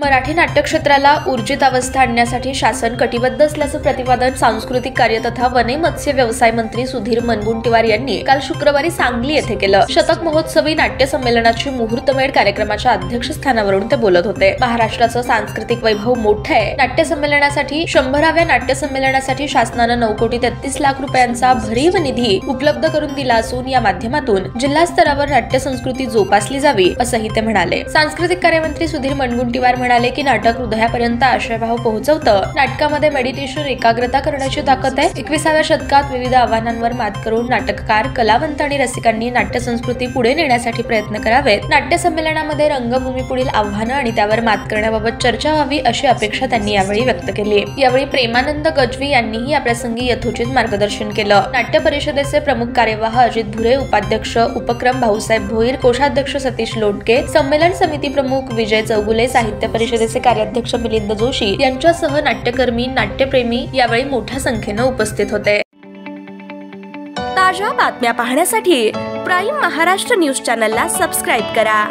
मराठी नाट्यक्षेत्राला ऊर्जित अवस्था आणण्यासाठी शासन कटिबद्ध असल्याचं प्रतिपादन सांस्कृतिक कार्य तथा वने मत्स्य व्यवसाय मंत्री सुधीर मुनगंटीवार यांनी काल शुक्रवारी सांगली येथे केलं। शतक महोत्सवी नाट्य संमेलनाची मुहूर्तमेढ कार्यक्रमाच्या अध्यक्षस्थानावरून ते बोलत होते। महाराष्ट्राचं सांस्कृतिक वैभव मोठं आहे। नाट्य संमेलनासाठी 100व्या नाट्य संमेलनासाठी शासनानं 9,33 लाख रुपयांचा भरीव निधी उपलब्ध करून दिला असून या माध्यमातून जिल्हा स्तरावर नाट्य संस्कृती जोपासली जावी असंही ते म्हणाले। सांस्कृतिक कार्यमंत्री सुधीर मुनगंटीवार म्हणाले की नाटक हृदयापर्यंत आशयभाव पोहोचवतं। नाटकामध्ये मेडिटेशन एकाग्रता करण्याची ताकद आहे। 21व्या शतकात विविध आव्हानांवर मात करून नाटककार, कलावंत आणि रसिकांनी नाट्य संस्कृती पुढे नेण्यासाठी प्रयत्न करावेत। नाट्य संमेलनामध्ये रंगभूमीपुढील आव्हानं आणि त्यावर मात करण्याबाबत चर्चा व्हावी अशी अपेक्षा त्यांनी यावेळी व्यक्त केली। यावेळी प्रेमानंद गज्वी यांनीही या प्रसंगी यथोचित मार्गदर्शन केलं। नाट्य परिषदेचे प्रमुख कार्यवाह अजित भुरे, उपाध्यक्ष उपक्रम भाऊसाहेब भोईर, कोषाध्यक्ष सतीश लोटके, संमेलन समिती प्रमुख विजय चौगुले, साहित्य परिषदेचे कार्याध्यक्ष मिलिंद जोशी यांच्यासह नाट्यकर्मी, नाट्यप्रेमी यावेळी मोठ्या संख्येने उपस्थित होते। ताज्या बातम्या पाहण्यासाठी प्राईम महाराष्ट्र न्यूज चॅनलला सबस्क्राईब करा।